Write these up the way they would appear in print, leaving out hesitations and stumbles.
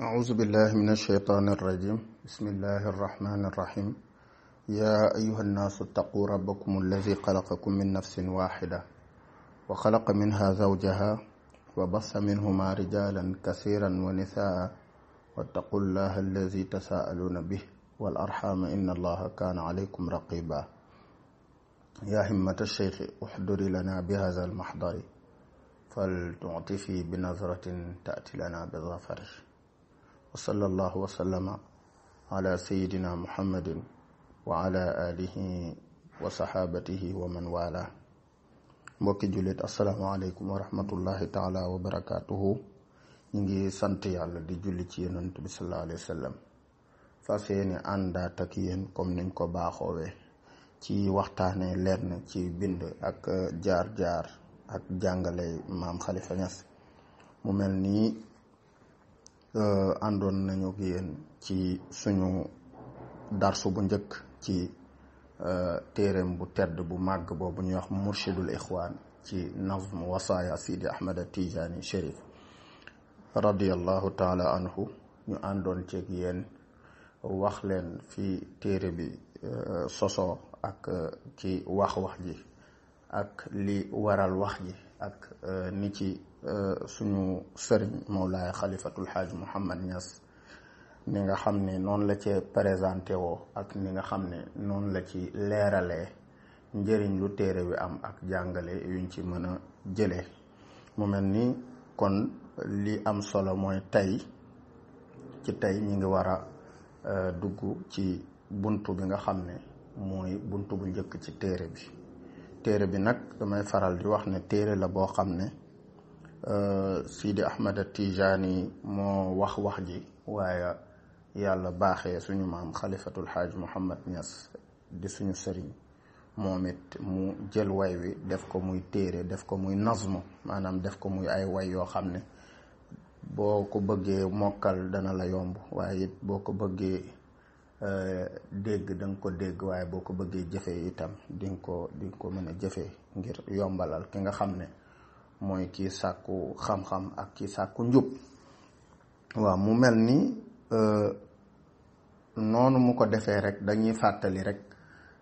أعوذ بالله من الشيطان الرجيم بسم الله الرحمن الرحيم يا أيها الناس اتقوا ربكم الذي خلقكم من نفس واحدة وخلق منها زوجها وبث منهما رجالا كثيرا ونساء واتقوا الله الذي تساءلون به والأرحام إن الله كان عليكم رقيبا يا همة الشيخ احضري لنا بهذا المحضر فلتعطفي بنظرة تأتي لنا بالظفر وصلى الله وسلم على سيدنا محمد وعلى آله وصحابته ومن والاه mbokki jullit asalaamaaleykum wa rahmatullahi taala wa barakaatuhu ñu ngi sant yàlla di julli ci yonent bi sallallahu alayhi wa sallam fas yéene àndaat ak yéen comme niñ ko baaxoowee ci waxtaane lenn ci bind ak jaar-jaar ak jàngale maam Khalifa Niass mu mel nii àndoon nañu ak yéen ci suñu darsu bu njëkk ci téereem bu tedd bu màgg boobu ñuy wax murshidul ixwaan ci nazm wasaaya Sidi Ahmad Tijaani Chérif radiyallahu taala anhu ñu àndoon ceeg yéen wax leen fi téere bi sosoo ak ci wax ji ak li waral wax ji ak ni ci suñu sëriñ Mawlaay Xalifatul Xaaj Muhammad Niass ni nga xam ne noonu la ci présenté woo ak ni nga xam ne noonu la ci leeralee njëriñ lu téere bi am ak jàngale yuñ ci mën a jëlee mu mel ni kon li am solo mooy tey ñi ngi war a dugg ci buntu bi nga xam ne mooy buntu bu njëkk ci téere bi nag damay faral di wax ne téere la boo xam ne Sidi Ahmad Tijaani moo wax ji waaye yàlla baaxee suñu maam Xalifatul Xaaj Muhammad Niass di suñu sëriñ moom it mu jël way wi def ko muy téere def ko muy nazmu maanaam def ko muy ay way yoo xam ne boo ko bëggee mokkal dana la yomb waaye it boo ko bëggee dégg da nga ko dégg waaye boo ko bëggee jëfee itam di nga ko mën a jëfee ngir yombalal ki nga xam ne mooy kii sàkku xam-xam ak kii sàkku njub waaw mu mel ni noonu mu ko defee rek dañuy fàttali rek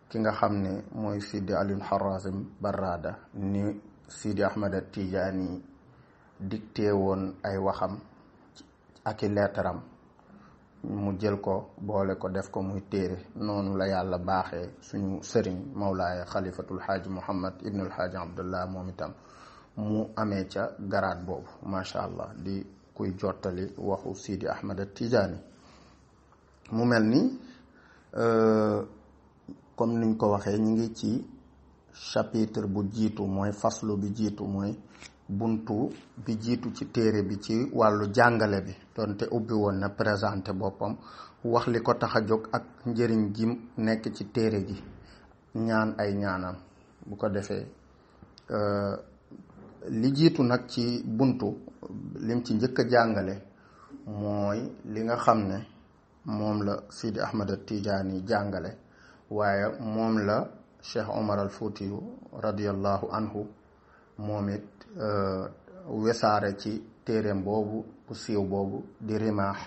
ki nga xam ne mooy Sidi Alioune Harazim Barrada ni Sidi Ahmad Tijaani dicté woon ay waxam ak i leetaram mu jël ko boole ko def ko muy téere noonu la yàlla baaxee suñu sëriñ Mawlaaya Xalifatul Xaaj Muhammad ibnul Xaaj Abdullah moom itam mu amee ca garaat boobu macha allah di kuy jottali waxu Sidi Ahmad Tijaani mu mel ni comme niñ ko waxee ñu ngi ci chapitre bu jiitu mooy faslu bi jiitu mooy buntu bi jiitu ci téere bi ci wàllu jàngale bi donte ubbi woon na présenté boppam wax li ko tax a jóg ak njëriñ gi nekk ci téere gi ñaan ay ñaanam bu ko defee li jiitu nag ci buntu lim ci njëkk a jàngale mooy li nga xam ne moom la Sidi Ahmad Tijaani jàngale waaye moom la Cheikh Omar al Fuutiyu radiyallahu anhu moom it wesaare ci téereem boobu bu siiw boobu di rimaax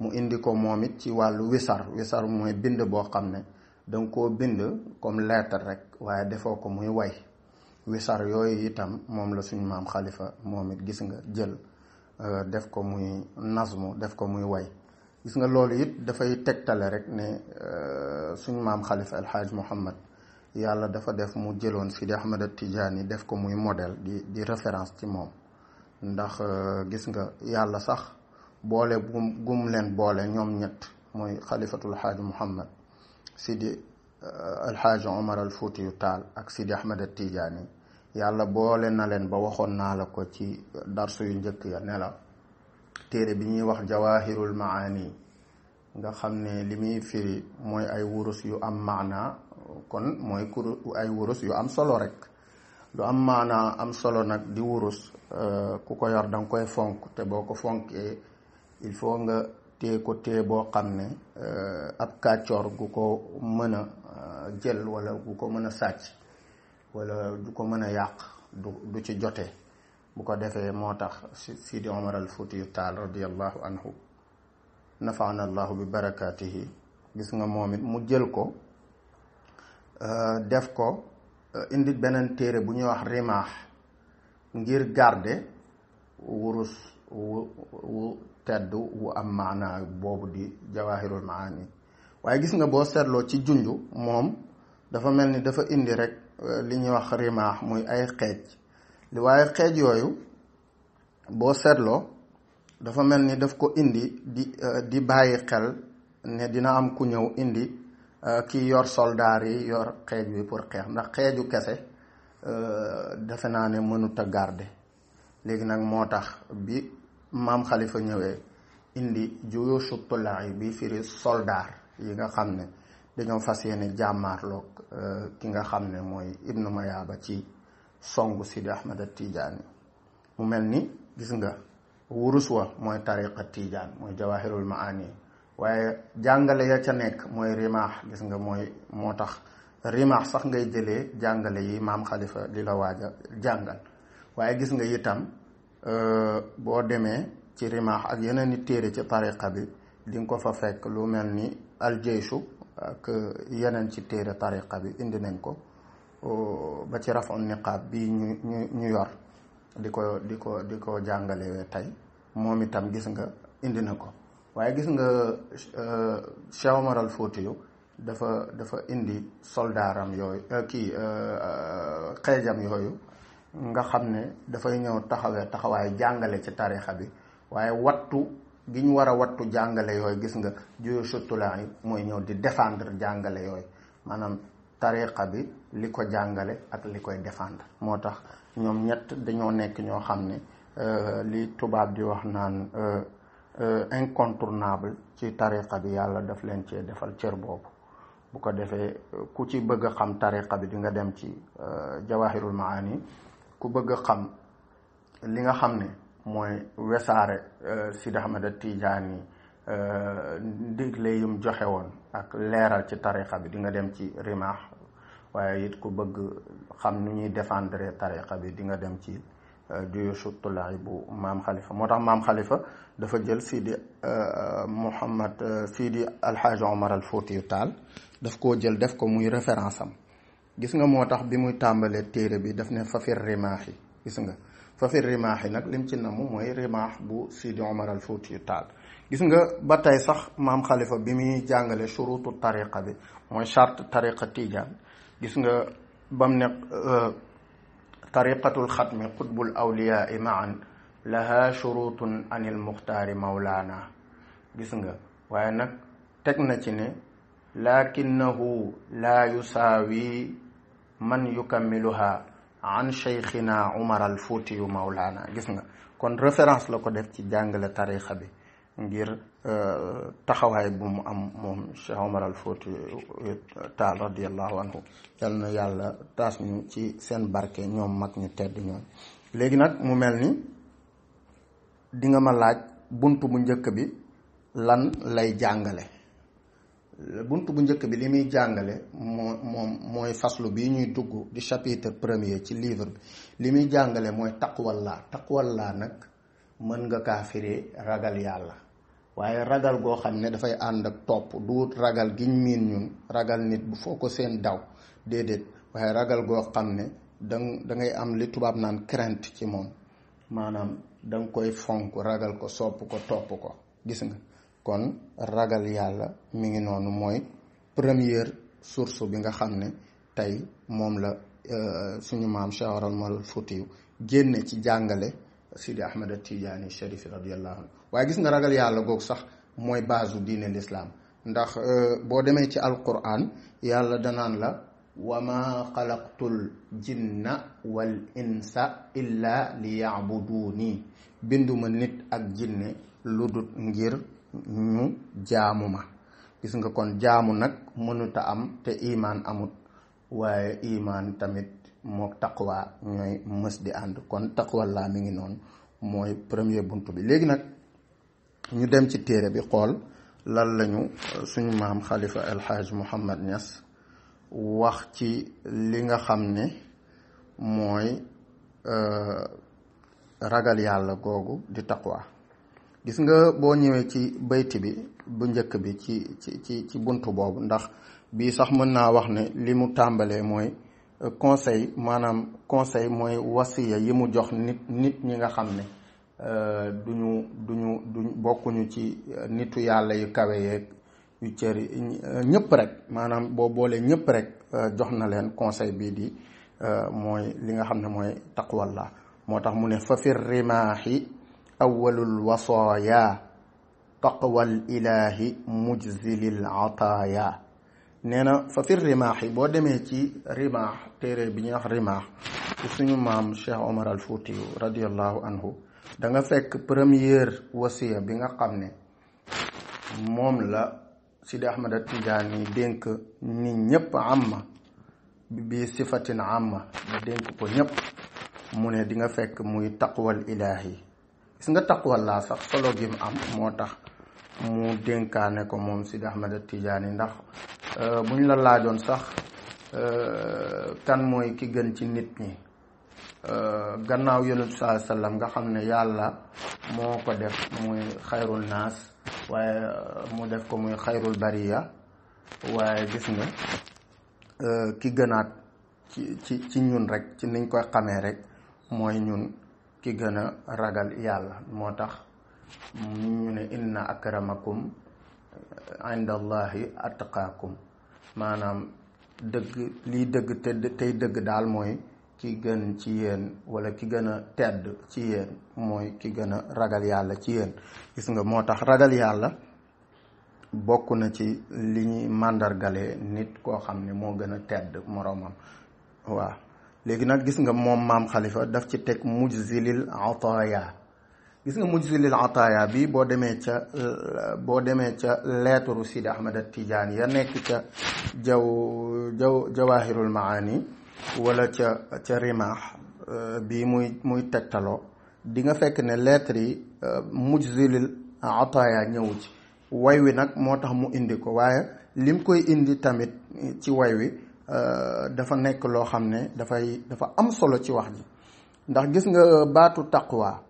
mu indi ko moom it ci wàllu wisar mooy bind boo xam ne danga koo bind comme lettre rek waaye defoo ko muy way wisar yooyu itam moom la suñu maam Khalifa moom it gis nga jël def ko muy nazmu def ko muy way gis nga loolu it dafay tegtale rek ne suñu maam Khalifa El Hadj Muhammad yàlla dafa def mu jëloon Sidi Ahmad Tijaani def ko muy modèle di référence ci moom ndax gis nga yàlla sax boole gum leen boole ñoom ñett mooy Khalifatul Hadj Muhammad Sidi El Hadj Omar al Fuutiyu Taal ak Sidi Ahmad Tijaani yàlla boole na leen ba waxoon naa la ko ci darsu yu njëkk ya ne la téere bi ñuy wax Jawaahirul Maani nga xam ne li muy firi mooy ay wurus yu am maana kon mooy ay wurus yu am solo rek lu am maana am solo nag di wurus ku ko yor danga koy fonk te boo ko fonkee il faut nga téye ko téye boo xam ne ab kàccoor gu ko mën a jël wala gu ko mën a sàcc wala du ko mën a yàq du ci jote bu ko defee moo tax Sidi Omar al Fuutiyu Taal radiyallahu anhu nafaana allahu bi barakaatihi gis nga moom it mu jël ko def ko indi beneen téere bu ñuy wax rimaax ngir garder wurus wu tedd wu am maanaa boobu di jawahirul maani. waaye gis nga boo seetloo ci junju moom dafa mel ni dafa indi rek li ñuy wax rimaax muy ay xeej waaye xeej yooyu boo seetloo dafa mel ni daf ko indi di bàyyi xel ne dina am ku ñëw indi kii yor soldaar yi yor xeej bi pour xeex ndax xeeju kese defe naa ne mënut a garder. léegi nag moo tax bi maam Khalifa ñëwee indi juyushu tulaa'i bi firi soldaar yi nga xam ne dañoo fas yéene jàmmaarloog ki nga xam ne mooy Ibnu Mayaaba ci songu Sidi Ahmad Tijaani. mu mel ni gis nga wurus wa mooy tariqa Tijaan mooy jawahirul maani, waaye jàngale ya ca nekk mooy rimaax. gis nga moo tax rimaax sax ngay jëlee jàngale yi maam Khalifa di la waaja jàngal. waaye gis nga itam boo demee ci rimaax ak yeneen i téere ci tariqa bi di nga ko fa fekk lu mel ni aljeyshu ak yeneen ci téere tariqa bi indi nañ ko ba ci raf'un niqaab bi ñu yor di ko jàngale tey moom itam gis nga indi na ko. waaye gis nga Cheikh Omar al Foutiyu dafa indi soldaaram yooyu xeejam yooyu nga xam ne dafay ñëw taxawaay jàngale ci tarixa bi, waaye wattu gi ñu war a wattu jàngale yooyu gis nga juyushu tulaa'i mooy ñëw di défendre jàngale yooyu, maanaam tariqa bi li ko jàngale ak li koy défendre. moo tax ñoom ñett dañoo nekk ñoo xam ne li tubaab di wax naan incontournable ci tariqa bi, yàlla daf leen cee defal cër boobu. bu ko defee ku ci bëgg a xam tariqa bi di nga dem ci jawahirul maani. ku bëgg a xam li nga xam ne mooy wesaare Sidi Ahmad Tijaani ndigle yum joxe woon ak leeral ci tariqa bi di nga dem ci rimaax. waaye it ku bëgg xam nu ñuy défendre tariqa bi di nga dem ci juyushu tulaa'i bu maam Khalifa. moo tax maam Khalifa dafa jël Sidi Sidi Alxaaji Omar al Fuutiyu Taal daf koo jël def ko muy référence am. gis nga moo tax bi muy tàmbalee téere bi daf ne fafir rimaax yi. gis nga fafir rimaax yi nag lim ci namu mooy rimaax bu Sidi Omar al Fuutiyu Taal. gis nga ba tey sax maam Khalifa bi muy jàngale shuruutu tariqa bi mooy charte tariqa Tijaan. gis nga bam ne tariqatul xatmi qutbul awliyaa maan laha shurutun anil muxtaari mawlaana. gis nga waaye nag teg na ci ne lakinnahu laa yusaawi man yukammiluha an cheikhina Umar al Fuutiyu mawlaana. gis nga kon référence la ko def ci jàngale tariqa bi ngir taxawaay bu mu am moom Cheikh Omar al Fuutiyu Taal radiyallahu anhu. yal na yàlla taas ñu ci seen barke ñoom mag ñu tedd ñoom. léegi nag mu mel ni di nga ma laaj bunt bu njëkk bi lan lay jàngale. bunt bu njëkk bi li muy jàngale mooy faslu bii ñuy dugg di chapitre premier ci livre bi. li muy jàngale mooy taqwallaa nag mën nga kaa firee ragal yàlla, waaye ragal goo xam ne dafay ànd ak topp. du ragal giñ miin ñun ragal nit bu foo ko seen daw, déedéet, waaye ragal goo xam ne da ngay am li tubaab naan crainte ci moom, maanaam da nga koy fonk, ragal ko, sopp ko, topp ko. gis nga kon ragal yàlla mi ngi noonu mooy première source bi nga xam ne tey moom la suñu maam Cheikh Omar al Fuutiyu génne ci jàngale Sidi Ahmad Tijaani Sharif radiyallahu anhu. waaye gis nga ragal yàlla googu sax mooy baasu diine l'islam, ndax boo demee ci alquran yàlla danaan la wa ma xalaqtul jinna wal insa illa li yaabuduuni, binduma nit ak jinne lu dut ngir ñu jaamu ma. gis nga kon jaamu nag mënuta am te imaan amut, waaye imaan tamit mook taqwa ñooy mës di ànd. kon taqwa laa mi ngi noonu mooy premier buntu bi. léegi nag ñu dem ci téere bi xool lan lañu suñu maam Khalifa El Hadj Mouhamad Niass wax ci li nga xam ne mooy ragal yàlla googu di taqwa. gis nga boo ñëwee ci bayti bi bu njëkk bi ci buntu boobu, ndax bii sax mën naa wax ne li mu tàmbalee mooy conseil, maanaam conseil mooy wasiya yi mu jox nit ñi nga xam ne duñu bokkuñu ci nitu yàlla yu kawe yeeg yu cëri ñëpp rek, maanaam boo boolee ñëpp rek jox na leen conseil bii di mooy li nga xam ne mooy taqwallah. moo tax mu ne fa fir rimaahi awwalul wasaaya taqwal ilahi mujzilil ataaya. nee na fa fir rimaahi, boo demee ci rimaax, téere bi ñuy wax rimaax ci suñu maam Cheikh Omar al Fuutiyu radiyallahu anhu, da nga fekk première wasiya bi nga xam ne moom la Sidi Ahmad Tijaani dénk nit ñëpp amma bi sifatin amma, dénk ko ñëpp. mu ne di nga fekk muy taqwal ilaahi. gis nga taqwal laa sax solo gi mu am moo tax mu dénkaane ko moom Sidi Ahmad Tijaani, ndax buñ la laajoon sax kan mooy ki gën ci nit ñi gannaaw yonent saa sallam nga xam ne yàlla moo ko def muy xayrul naas, waaye mu def ko muy xayrul bariya, waaye gis nga ki gënaat ci ñun rek, ci niñ koy xamee rek mooy ñun ki gën a ragal yàlla. moo tax ñu ne inna akramakum inda allahi atqaakum, maanaam dëgg lii dëgg te tey dëgg daal mooy ki gën ci yéen, wala ki gën a tedd ci yéen mooy ki gën a ragal yàlla ci yéen. gis nga moo tax ragal yàlla bokk na ci li ñuy màndargale nit koo xam ne moo gën a tedd moroomam. waaw léegi nag gis nga moom maam Khalifa daf ci teg mujzilil ataaya. gis nga mujzilil ataaya bi boo demee ca leetaru Sidi Ahmad Tijaani ya nekk ca jawahirul maani wala ca rimaax bi muy tegtaloo, di nga fekk ne lettre yi mujzilil ataaya ñëwu ci. way wi nag moo tax mu indi ko, waaye lim koy indi tamit ci way wi dafa nekk loo xam ne dafa am solo ci wax ji. ndax gis nga baatu taqwa,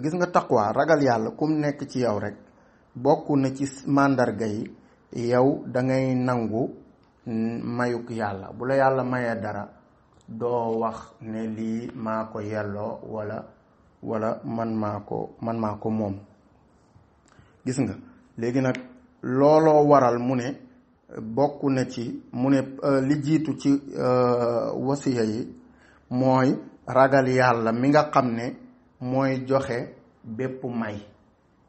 gis nga taqwa ragal yàlla kum nekk ci yow rek bokk na ci màndarga yi yow da ngay nangu mayuk yàlla. bu la yàlla mayee dara doo wax ne lii maa ko yelloo wala man maa ko moom. gis nga léegi nag looloo waral mu ne bokk na ci mu ne li jiitu ci wasiya yi mooy ragal yàlla mi nga xam ne mooy joxe bépp may.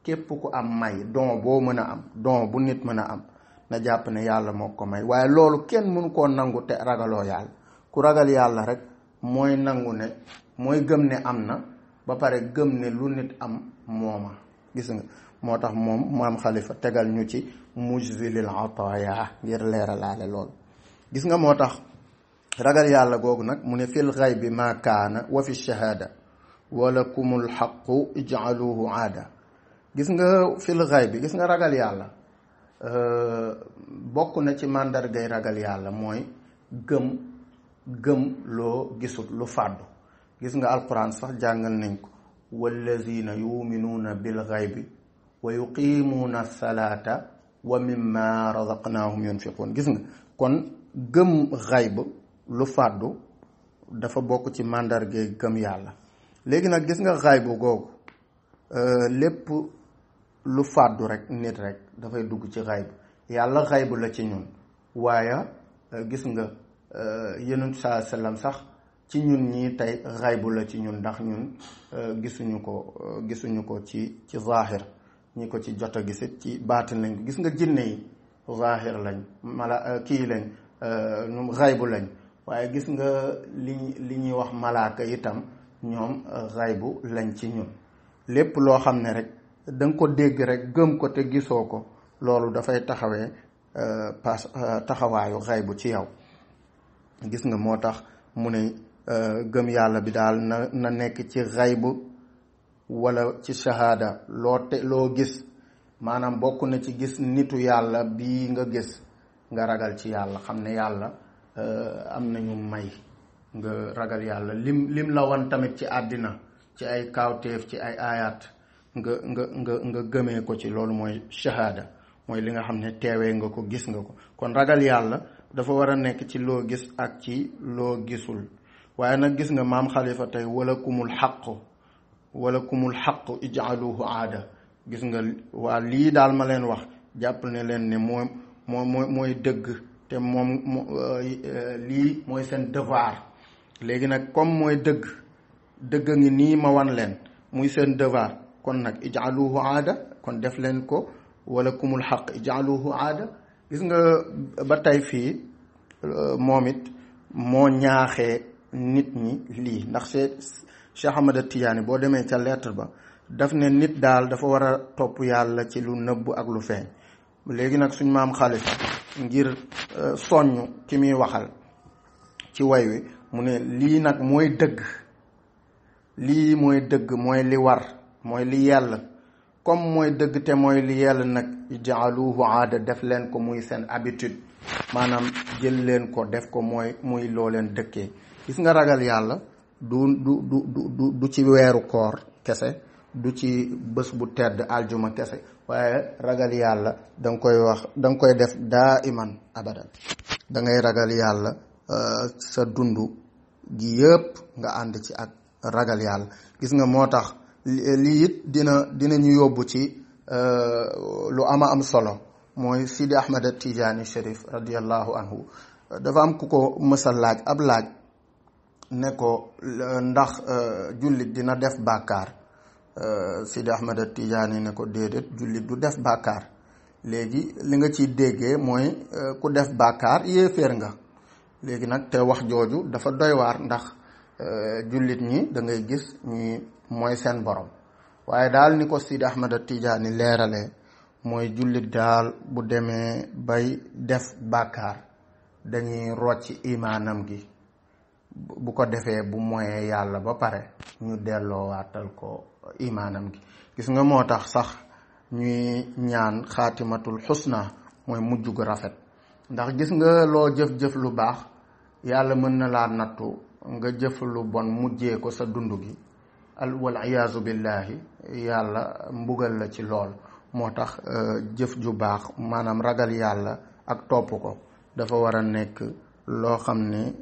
képp ku am may, don boo mën a am, don bu nit mën a am, na jàpp ne yàlla moo ko may. waaye loolu kenn mënu koo nangu te ragaloo yàlla. ku ragal yàlla rek mooy nangu ne, mooy gëm ne am na ba pare gëm ne lu nit am mooma. gis nga moo tax moom maam Khalifa tegal ñu ci mujzilil ataaya ngir leeralaale lool. gis nga moo tax ragal yàlla googu nag mu ne fil ghaybi ma kaana wa fi shahaada walakumul haqqu ij'aluhu aada. gis nga fil ghaybi, gis nga ragal yàlla bokk na ci màndargay ragal yàlla mooy gëm loo gisut, lu fàddu. gis nga alquran sax jàngal nañ ko wallazina yuminuuna bil ghaybi wa yuqimuuna salaata wa mimma razaqnaahum yunfiquun. gis nga kon gëm xayb, lu fàddu, dafa bokk ci màndargay gëm yàlla. léegi nag gis nga xaybu googu lépp lu fàddu rek nit rek dafay dugg ci xayb. yàlla xaybu la ci ñun, waaye gis nga yonent saa sallam sax ci ñun ñii tey xaybu la ci ñun, ndax ñun gisuñu ko ci zaahir. ñi ko ci jot a gisit ci baatin lañ ko. gis nga jinne yi zaahir lañ, kii lañ, xaybu lañ. waaye gis nga li ñuy wax malaaka itam ñoom xaybu lañ ci ñun. lépp loo xam ne rek da nga ko dégg rek gëm ko te gisoo ko, loolu dafay taxawee taxawaayu xaybu ci yow. gis nga moo tax mu ne gëm yàlla bi daal na nekk ci xaybu wala ci shahada. loo gis, maanaam bokk na ci gis nitu yàlla bii nga gis nga ragal ci yàlla, xam ne yàlla am nañu may, nga ragal yàlla. lim la wan tamit ci àddina ci ay kaawteef, ci ay aayaat, nga gëmee ko ci loolu mooy shahada mooy li nga xam ne teewee nga ko gis nga ko kon ragal yàlla dafa war a nekk ci loo gis ak ci loo gisul waaye nag gis nga maam Xalifa tey wala kumul xaq ijaaluhu aada gis nga waa lii daal ma leen wax jàpp ne leen ne mooy dëgg te moom lii mooy seen devoir léegi nag comme mooy dëgg ngi nii ma wan leen muy seen devoir kon nag ijaaluhu aada kon def leen ko wala kumul xaq ijaaluhu aada gis nga ba tey fii moom it moo ñaaxee nit ñi lii ndax Cheikh Ahmad Tidiane boo demee ca lettre ba daf ne nit daal dafa war a topp yàlla ci lu nëbb ak lu feeñ léegi nag suñ maam Xalifa ngir soññ ki muy waxal ci way wi mu ne lii nag mooy dëgg mooy li war mooy li yell comme mooy dëgg te mooy li yell nag ijaaluhu aada def leen ko muy seen habitude maanaam jël leen ko def ko muy loo leen dëkkee gis nga ragal yàlla du ci weeru koor kese du ci bés bu tedd aljuma kese waaye ragal yàlla danga koy def daa iman abadan da ngay ragal yàlla sa dund gi yëpp nga ànd ci ak ragal yàlla gis nga moo tax lii it dina ñu yóbbu ci lu am solo mooy Sidi Ahmad Tijaani Cherif radiallahu anhu dafa am ku ko mësa laaj ab laaj ne ko ndax jullit dina def bàkkaar Sidi Ahmad Tijaani ne ko déedéet jullit du def bàkkaar léegi li nga ciy déggee mooy ku def bàkkaar yéeféer nga léegi nag te wax jooju dafa doy waar ndax jullit ñi da ngay gis ñi mooy seen borom waaye daal ni ko Sidi Ahmad Tijaani leeralee mooy jullit daal bu demee bay def bàkkaar dañuy rocc imaanam gi bu ko defee bu moyee yàlla ba pare ñu delloowatal ko imaanam gi gis nga moo tax sax ñuy ñaan xaatimatul xusna mooy mujj gu rafet ndax gis nga loo jëf-jëf lu baax yàlla mën na laa nattu nga jëf lu bon mujjee ko sa dund gi wal iyaazu billahi yàlla mbugal la ci lool moo tax jëf ju baax maanaam ragal yàlla ak topp ko dafa war a nekk loo xam ne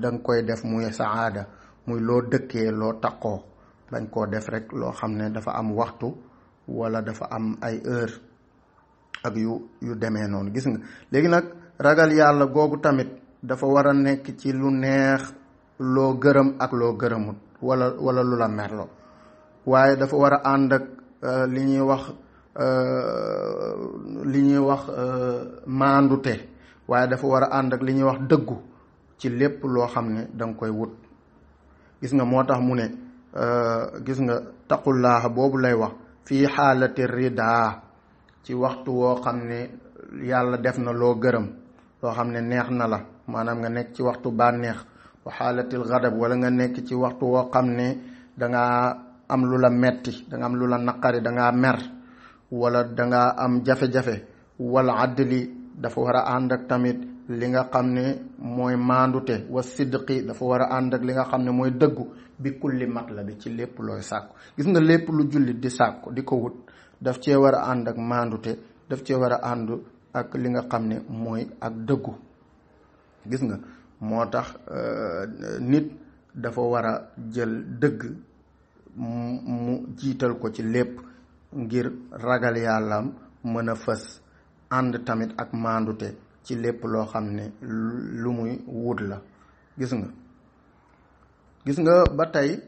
danga koy def muy saada muy loo dëkkee loo taqoo bañ koo def rek loo xam ne dafa am waxtu wala dafa am ay heure ak yu demee noonu gis nga léegi nag ragal yàlla googu tamit dafa war a nekk ci lu neex loo gërëm ak loo gërëmut wala lu la merloo waaye dafa war a ànd ak li ñuy wax maandute waaye dafa war a ànd ak li ñuy wax dëggu ci lépp loo xam ne danga koy wut gis nga moo tax mu ne gis nga taqullaaha boobu lay wax fii xaalati rida ci waxtu woo xam ne yàlla def na loo gërëm loo xam ne neex na la maanaam nga nekk ci waxtu bànneex wa xaalatil gadab wala nga nekk ci waxtu woo xam ne dangaa am lu la metti danga am lu la naqari dangaa mer wala dangaa am jafe-jafe wala àddli dafa war a ànd ak tamit li nga xam ne mooy maandute wa sidqi dafa war a ànd ak li nga xam ne mooy dëggu bi kulli mat la bi ci lépp looy sàkku gis nga lépp lu jullit di sàkku di ko wut daf cee war a ànd ak maandute daf cee war a ànd ak li nga xam ne mooy ak dëggu gis nga moo tax nit dafa war a jël dëgg mu jiital ko ci lépp ngir ragal yàllaam mën a fës ànd tamit ak maandute ci lépp loo xam ne lu muy wut la gis nga ba tey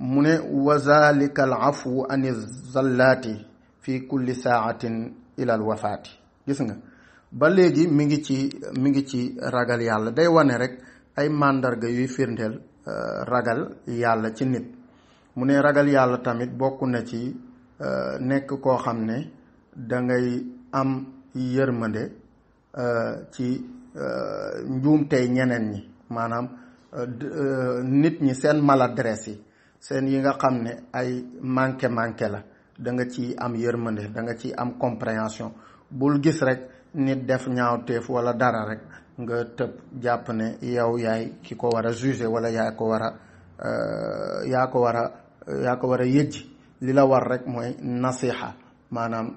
mu ne wa zalika al afwu ani zallaati fi kulli saatin ila al wafaati gis nga ba léegi mi ngi ci ragal yàlla day wane rek ay màndarga yuy firndeel ragal yàlla ci nit mu ne ragal yàlla tamit bokk na ci nekk koo xam ne dangay am yërmande ci njuumtey ñeneen ñi maanaam nit ñi seen maladresse yi seen yi nga xam ne ay manqué la da nga ci am yërmande da nga ci am compréhension bul gis rek nit def ñaawteef wala dara rek nga tëb jàpp ne yow yaay ki ko war a juger wala yaa ko war a yëjji li la war rek mooy nasiha maanaam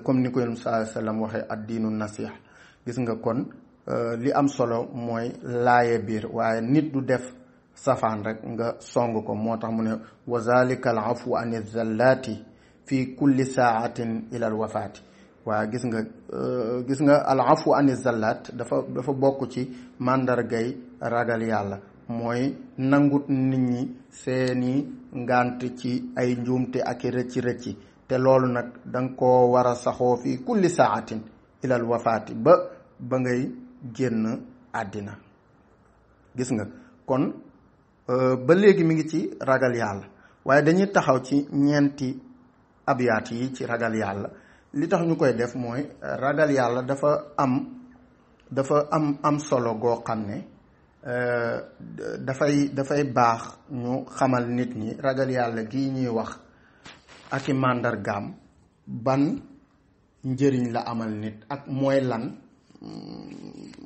comme ni ko yonent sallallahu alayhi wasallam waxee ad-diinu nasiha. gis nga kon li am solo mooy laaye biir waaye nit du def safaan rek nga song ko. moo tax mu ne wa zalika al afu an zallati fi kulli saatin ila al wafaati. waaye gis nga al afu an zallat dafa bokk ci màndargay ragal yàlla mooy nangut nit ñi seeni ngant ci ay njuumte ak i rëcci te loolu nag danga ko war a saxoo fi kulli saatin ila al wafaati ba ngay génn àddina. gis nga kon ba léegi mi ngi ci ragal yàlla waaye dañuy taxaw ci ñeenti abyaat yi ci ragal yàlla. li tax ñu koy def mooy ragal yàlla dafa am solo goo xam ne dafay baax ñu xamal nit ñi ragal yàlla gii ñuy wax ak i màndargaam ban njëriñ la amal nit ak mooy lan.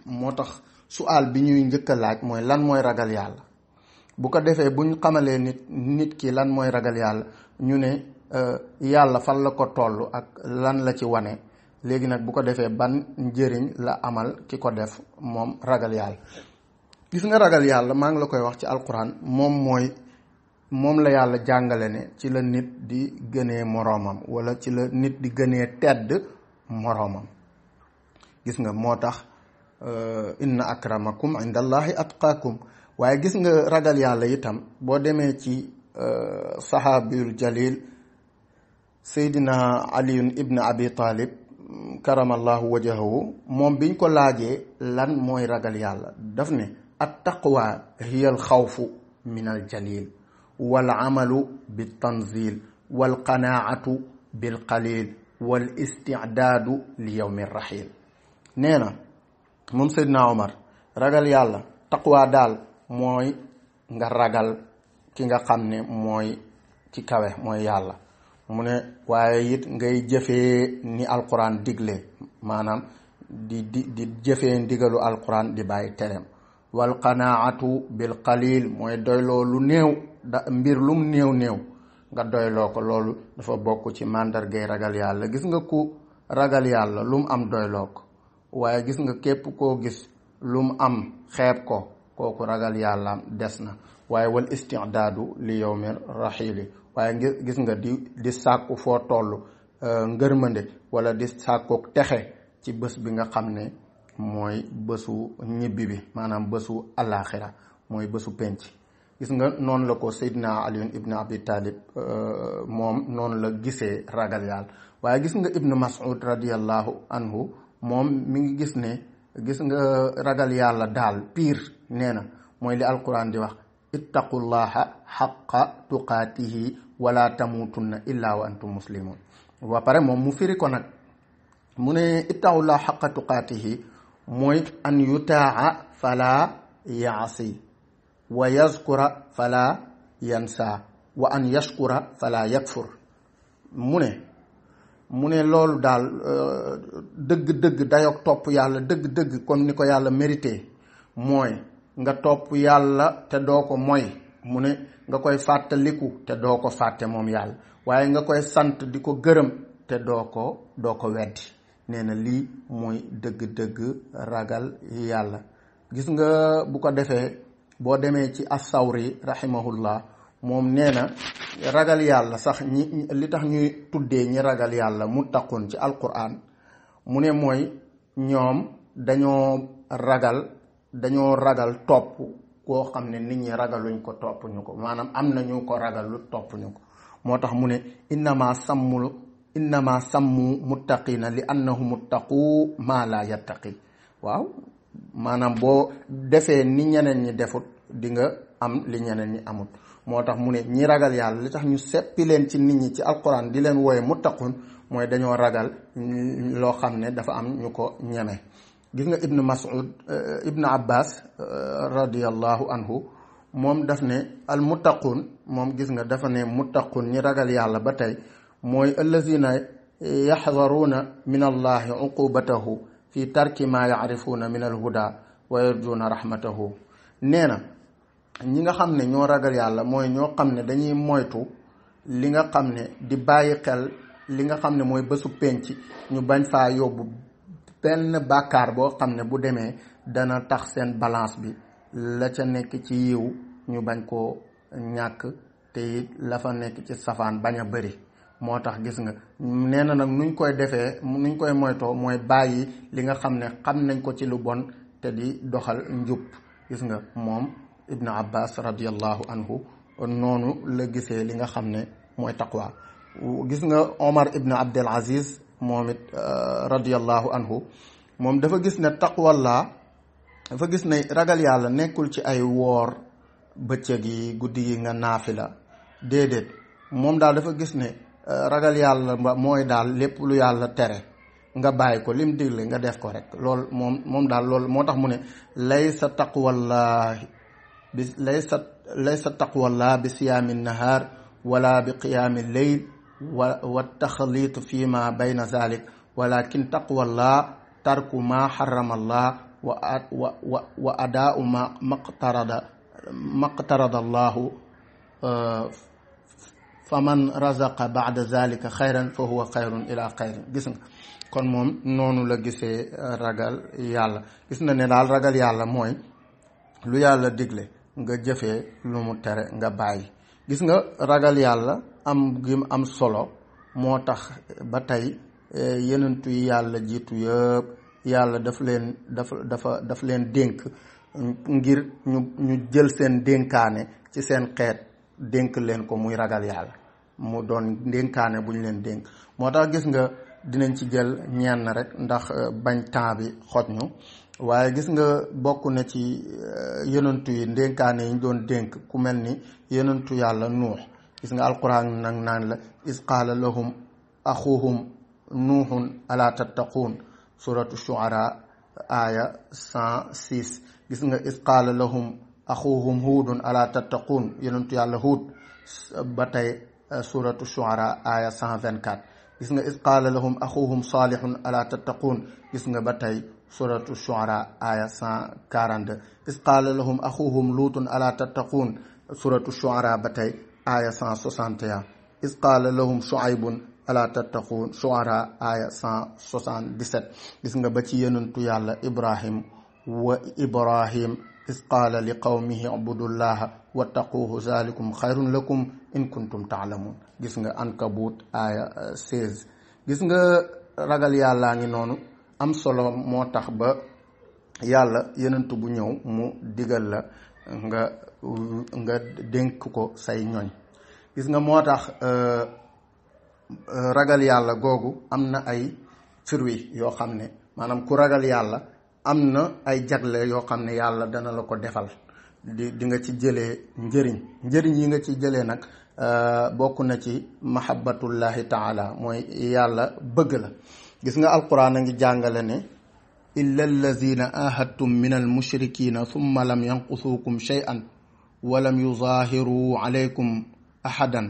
moo tax sual bi ñuy njëkk a laaj mooy lan mooy ragal yàlla. bu ko defee buñ xamalee nit ki lan mooy ragal yàlla ñu ne yàlla fan la ko toll ak lan la ci wane. léegi nag bu ko defee ban njëriñ la amal ki ko def moom ragal yàlla. gis nga ragal yàlla maa ngi la koy wax ci alquran moom la yàlla jàngale ne ci la nit di gënee moroomam wala ci la nit di gënee tedd moroomam. gis nga moo tax inna akramakum indallahi atqaakum. waaye gis nga ragal yàlla itam boo demee ci sahaabiyul jalil seydina aliyun ibn abi talib karamallahu wajahahu moom biñ ko laajee lan mooy ragal yàlla daf ne at taqwa hiya al xawfu min al jalil wal amalu bil tanzil wal qanaatu bil qalil wal istidaadu li yawmi rahil. nee na moom seydina omar ragal yàlla taqwa daal mooy nga ragal ki nga xam ne mooy ci kawe mooy yàlla. mu ne waaye it ngay jëfee ni alquran digle maanaam di jëfee ndigalu alquran di bàyyi tereem. wal qanaatu bil qalil mooy doyloo lu néew mbir lum néew nga doyloo ko. loolu dafa bokk ci màndargay ragal yàlla. gis nga ku ragal yàlla lum am doyloo ko waaye gis nga képp koo gis lum am xeeb ko kooku ragal yàlla des na. waaye wal istidaadu li yawmi rahili waaye gis nga di sàkku foo toll ngërmande wala di sàkku texe ci bés bi nga xam ne mooy bésu ñibbi bi maanaam bésu alaxira mooy bésu penc. gis nga noonu la ko Seydina Ali ibn Abi Talib moom noonu la gisee ragal yàlla. waaye gis nga Ibn Mas'ud radiyallahu anhu moom mi ngi gis ne gis nga ragal yàlla daal pire nee na mooy li alquran di wax ittaqullaha xaqa tuqaatihi wala tamutunna illa wa antum muslimun. ba pare moom mu firi ko nag mu ne ittaqullaha xaqa tuqaatihi mooy an yutaa fala yaasi wa yazkura fala yansa wa an yashkura fala yakfur. mu ne loolu daal dëgg-dëgg dayoog topp yàlla dëgg-dëgg comme ni ko yàlla mérité mooy nga topp yàlla te doo ko moy. mu ne nga koy fàttaliku te doo ko fàtte moom yàlla waaye nga koy sant di ko gërëm te doo ko weddi. nee na lii mooy dëgg-dëgg ragal yàlla. gis nga bu ko defee boo demee ci as-Sawri rahimahullah moom nee na ragal yàlla sax li tax ñuy tuddee ñi ragal yàlla muttaqun ci alquran mu ne mooy ñoom dañoo ragal topp koo xam ne nit ñi ragaluñ ko topp ñu ko maanaam am na ñu ko ragal lu topp ñu ko. moo tax mu ne innama sammu muttaqina li annahum muttaqu ma la yattaqi. waaw maanaam boo defee ni ñeneen ñi defut di nga am li ñeneen ñi amut. moo tax mu ne ñi ragal yàlla li tax ñu seppi leen ci nit ñi ci alquran di leen wooye muttaqun mooy dañoo ragal loo xam ne dafa am ñu ko ñeme. gis nga ibnu abbas radiyallahu anhu moom daf ne al muttaqun moom gis nga dafa ne muttaqun ñi ragal yàlla ba tey mooy allazina yaxdaruuna min allahi uqubatahu fi tarki ma yaarifuuna min al huda wa yarjuuna rahmatahu. nee na ñi nga xam ne ñoo ragal yàlla mooy ñoo xam ne dañuy moytu li nga xam ne di bàyyi xel li nga xam ne mooy bésu penc ñu bañ faa yóbbu benn bàkkaar boo xam ne bu demee dana tax seen balance bi la ca nekk ci yiw ñu bañ koo ñàkk te it la fa nekk ci safaan bañ a bëri. moo tax gis nga nee na nag nuñ koy defee nuñ koy moytoo mooy bàyyi li nga xam ne xam nañ ko ci lu bon te di doxal njub. gis nga moom Ibnu Abbas radiyallahu anhu noonu la gisee li nga xam ne mooy taqwa. gis nga Omar ibn Abdul Aziz moom it radiyallahu anhu moom dafa gis ne taqwallah dafa gis ne ragal yàlla nekkul ci ay woor bëccëg yi guddi yi nga naafila déedéet. moom daal dafa gis ne ragal yàlla mooy daal lépp lu yàlla tere nga bàyyi ko lim digle nga def ko rek loolu moom daal loolu moo tax mu ne laysa taqwallah bi siyaami nahaar wala bi qiyaami leyl wa taxliitu fi ma bayna zalik walakin taqwallah tarku ma xarama allah wa adaau maqtarada allahu fa man razaqa baada zalika xayran fa huwa xayrun ila xayrin. gis nga kon moom noonu la gisee ragal yàlla. gis na ne daal ragal yàlla mooy lu yàlla digle nga jëfee lu mu tere nga bàyyi. gis nga ragal yàlla am gi am solo moo tax ba tey yenentu yi yàlla jiitu yëpp yàlla daf leen dénk ngir ñu jël seen dénkaane ci seen xeet dénk leen ko muy ragal yàlla mu doon dénkaane bu ñu leen dénk. moo tax gis nga dinañ ci jël ñenn rek ndax bañ temps bi xoj ñu waaye gis nga bokk na ci yenentu yi dénkaane yi ñu doon dénk ku mel ni yenentu yàlla nuux. gis nga alquran nag naan la is qaala lahum axuhum nuuhun ala tattaquun suratu shuara aya 106. gis nga is qaala lahum axuhum huudun ala tattaquun yenentu yàlla huud ba tey suratu shuara aya 124. gis nga is qaala lahum axuhum saalihun ala tattaquun gis nga ba tey suratu shuara aya 142. is qaala lahum axuhum luutun ala tattaquun suratu shuara ba tey aya 161. is qaala lahum shuaybun ala tattaquun shuara aya 177. gis nga ba ci yenentu yàlla ibrahim is qaala li qawmihi ubudullaha wattaquuhu zalikum xayrun lakum in kuntum taalamun. gis nga ankabut aya 16. gis nga ragal yàllaa ngi noonu am solo moo tax ba yàlla yenentu bu ñëw mu digal la nga dénk ko say ñoñ. gis nga moo tax ragal yàlla googu am na ay fruits yoo xam ne maanaam ku ragal yàlla am na ay jagle yoo xam ne yàlla dana la ko defal di nga ci jëlee njëriñ yi nga ci jëlee nag bokk na ci mahabbatullahi taala mooy yàlla bëgg la. gis nga alquran a ngi jàngale ne illa allazina ahadtum min al mushrikina thumma lam yanqusukum shay'an wa lam yuzahiru alaykum ahadan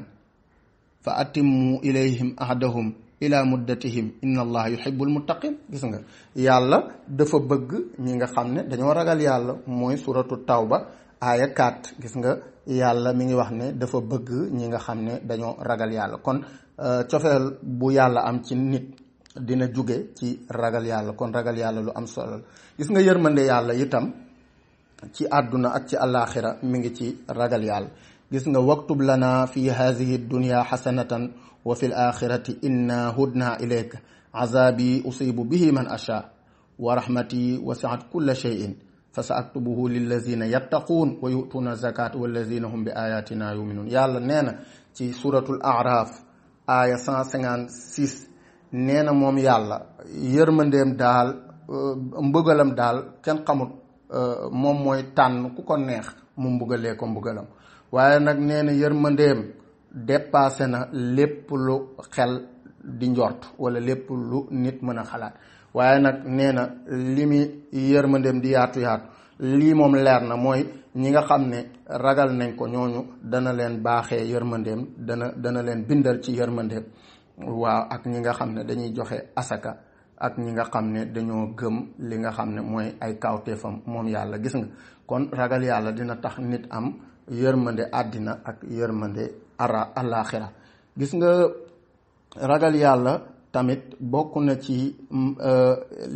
fa atimmu ilayhim ahdahum ila muddatihim inna allaha yuhibbul muttaqin. gis nga yàlla dafa bëgg ñi nga xam ne dañoo ragal yàlla mooy suratu tawba aya 4. gis nga yàlla mi ngi wax ne dafa bëgg ñi nga xam ne dañoo ragal yàlla. kon cofeel bu yàlla am ci nit dina jóge ci ragal yàlla. kon ragal yàlla lu am solo. gis nga yërmande yàlla itam ci àdduna ak ci àllaaxira mi ngi ci ragal yàlla. gis nga waktub lana fi haadihi dunya xasanatan wa fi l axirati inna hudna ilayka azabi usibu bihi man asha wa rahmati wasiat kulla cheyin fa sa aktubuhu lillazina yattaquun wa yutuuna zakat wallazina hum bi ayatina yuminuun. yàlla nee na ci suratul araf aya 156 nee na moom yàlla yërmandeem daal mbugalam daal kenn xamut moom mooy tànn ku ko neex mu mbugalee ko mbugalam. waaye nag nee na yërmandeem dépassé na lépp lu xel di njort wala lépp lu nit mën a xalaat. waaye nag nee na li muy yërmandeem di yaatu lii moom leer na mooy ñi nga xam ne ragal nañ ko ñooñu dana leen baaxee yërmandeem dana leen bindal ci yërmandeem. waaw ak ñi nga xam ne dañuy joxe asaka ak ñi nga xam ne dañoo gëm li nga xam ne mooy ay kawteefam moom yàlla. gis nga kon ragal yàlla dina tax nit am yërmande àddina ak yërmande àllaaxira. gis nga ragal yàlla tamit bokk na ci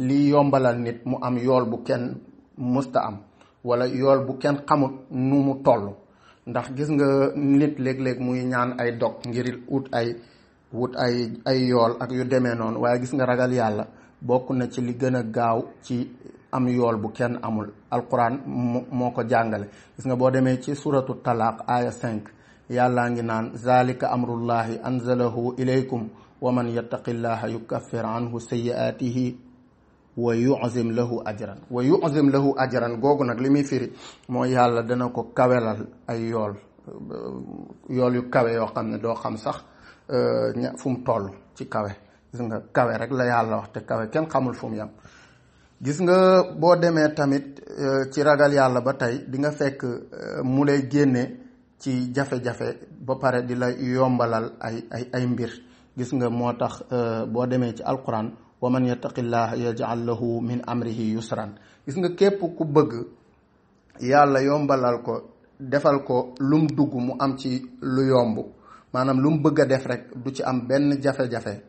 li yombalal nit mu am yool bu kenn mësta am wala yool bu kenn xamut nu mu toll. ndax gis nga nit léeg-léeg muy ñaan ay dog ngir wut ay yool ak yu demee noonu, waaye gis nga ragal yàlla bokk na ci li gën a gaaw ci am yool bu kenn amul. alquran moo ko jàngale. gis nga boo demee ci suratu talaaq aya 5 yàllaa ngi naan zalika amrullahi anzalahu ilaykum wa man yattaqillaha yukaffir anhu sayyi'atihi wa yu'zim lahu ajran googu nag li muy firi mooy yàlla dana ko kawelal ay yool yu kawe yoo xam ne doo xam sax fu mu toll ci kawe. gis nga kawe rek la yàlla wax, te kawe kenn xamul fu mu yam. gis nga boo demee tamit ci ragal yàlla ba tey di nga fekk mu lay génne ci jafe-jafe ba pare di la yombalal ay mbir. gis nga moo tax boo demee ci alquran wa man yattaqillaha yaj'al lahu min amrihi yusran. gis nga képp ku bëgg yàlla yombalal ko, defal ko lum dugg mu am ci lu yomb, maanaam lu mu bëgg a def rek du ci am benn jafe-jafe,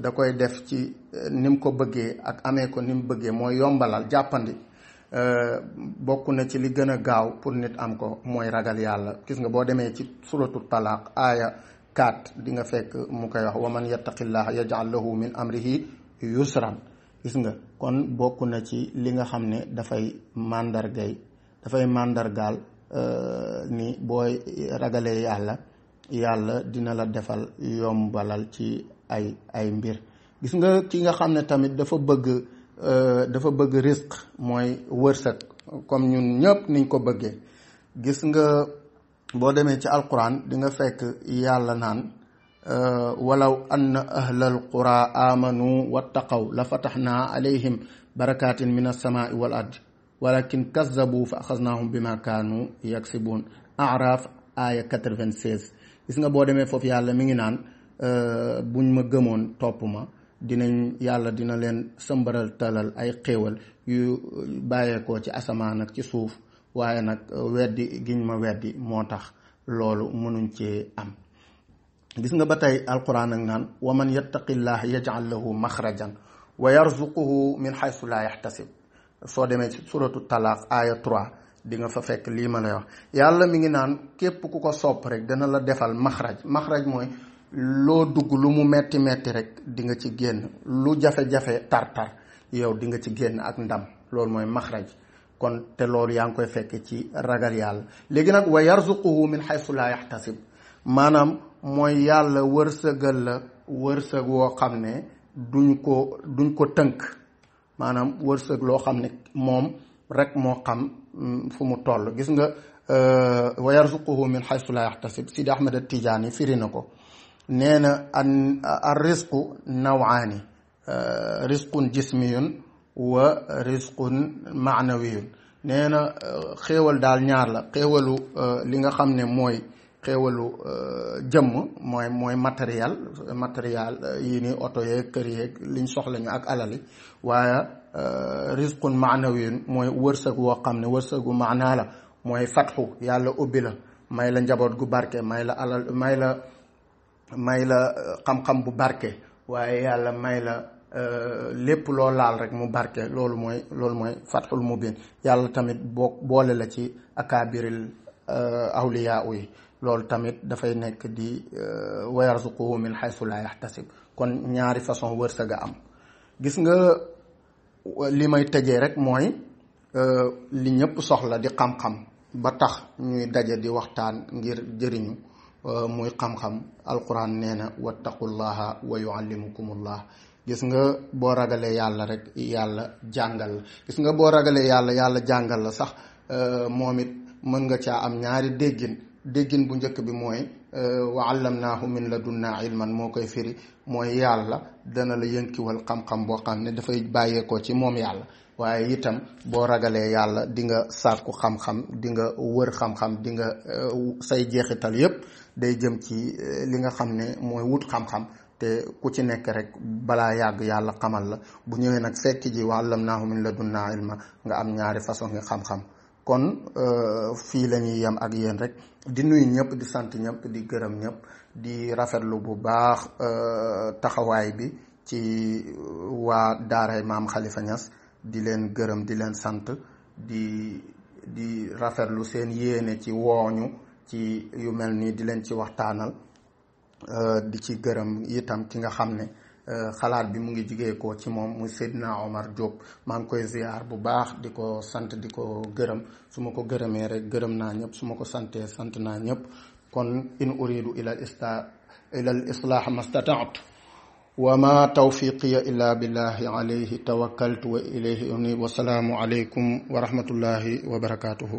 da koy def ci ni mu ko bëggee ak amee ko ni mu bëggee, mooy yombalal jàppandi. bokk na ci li gën a gaaw pour nit am ko mooy ragal yàlla. gis nga boo demee ci suratu talaaq aaya 4 di nga fekk mu koy wax wa man yattaqillaha yaj'al lahu min amrihi yusran. gis nga kon bokk na ci li nga xam ne dafay màndargaal ni booy ragalee yàlla dina la defal yombalal ci ay mbir. gis nga ki nga xam ne tamit dafa bëgg risque mooy wërsëg comme ñun ñëpp niñ ko bëggee. gis nga boo demee ci alquran di nga fekk yàlla naan walaw anna ahlal qura amanu wattaqaw la fatahnaa alayhim barakatin min as-samaa'i wal ard walakin kazzabu fa axaznahum bima kaanu yaksibun. A'raf aya 96. gis nga boo demee foofu yàlla mi ngi naan buñ ma gëmoon topp ma yàlla dina leen sëmbaral talal ay xéewal yu bàyyeekoo ci asamaan ak ci suuf, waaye nag weddi giñ ma weddi moo tax loolu mënuñ cee am. gis nga ba tey alquran ak naan wa man yattaqillaha yaj'al lahu maxrajan wa yarzuquhu min haythu la yahtasib. soo demee ci suratu talaaq aya 3 di nga fa fekk lii ma lay wax. yàlla mi ngi naan képp ku ko sopp rek dana la defal maxraj mooy loo dugg lu mu metti rek di nga ci génn, lu jafe-jafe tar yow di nga ci génn ak ndam. loolu mooy maxraj. kon te loolu yaa ngi koy fekk ci ragal yàlla. léegi nag wa yarzuquhu min haythu la yahtasib, maanaam mooy yàlla wërsëgal la wërsëg woo xam ne duñ ko tënk, maanaam wërsëg loo xam ne moom rek moo xam fu mu toll. gis nga wa yarzuquhu min haythu la yahtasib, Sidi Ahmed at-Tijaani firi na ko, nee na ar risqu nawaani, risqun jismiyun wa risqun maanawiyun. nee na xéewal daal ñaar la. xéewalu li nga xam ne mooy xéewalu jëmm mooy matériel yi ni oto yeeg kër yeeg liñ soxla ñu ak alali, waaye risqun maanawiyun mooy wërsëg woo xam ne wërsëgu maanaa la, mooy fatxu, yàlla ubbi la, may la njaboot gu barke, may la alal, may la xam-xam bu barke, waaye yàlla may la lépp loo laal rek mu barke. loolu mooy fatxul mubin. yàlla tamit boole la ci akaabiril awliyaa yi. loolu tamit dafay nekk di wa yarzuquhu min haythu la yahtasib. kon ñaari façon wërsëg a am. gis nga li may tëjee rek mooy li ñëpp soxla di xam-xam ba tax ñuy daje di waxtaan ngir jëriñu, muy xam-xam. alquran nee na wattaqullaha wa yuallimukumullah. gis nga boo ragalee yàlla rek yàlla jàngal la. gis nga boo ragalee yàlla jàngal la sax moom it mën nga caa am ñaari déggin bu njëkk bi mooy wa allamnaahu min ladunnaa ilman, moo koy firi mooy yàlla dana la yënkiwal xam-xam boo xam ne dafay bàyyeekoo ci moom yàlla. waaye itam boo ragalee yàlla di nga sàkku xam-xam, di nga wër xam-xam, di nga say jeexital yépp day jëm ci li nga xam ne mooy wut xam-xam. te ku ci nekk rek balaa yàgg yàlla xamal la. bu ñëwee nag fekk ji wa allamnaahu min ladunnaa ilma nga am ñaari façon nga xam-xam. kon fii la ñuy yem ak yéen rek di nuyu ñëpp di sant ñëpp di gërëm ñëpp di rafetlu bu baax taxawaay bi ci waa daaray maam Khalifa Niass di leen gërëm di leen sant di rafetlu seen yéene ci wooñu ci yu mel nii di leen ci waxtaanal di ci gërëm itam ki nga xam ne xalaat bi mu ngi jugee ko ci moom muy Seydina Omar Diop maa ngi koy ziar bu baax di ko sant di ko gërëm su ma ko gërëmee rek gërëm naa ñëpp su ma ko santee sant naa ñëpp kon in uridu ila al islah mastataatu wa ma tawfiqiya illa billahi alayhi tawakkaltu wa ilayhi unib wa salaamu alaykum wa rahmatullahi wa barakatuhu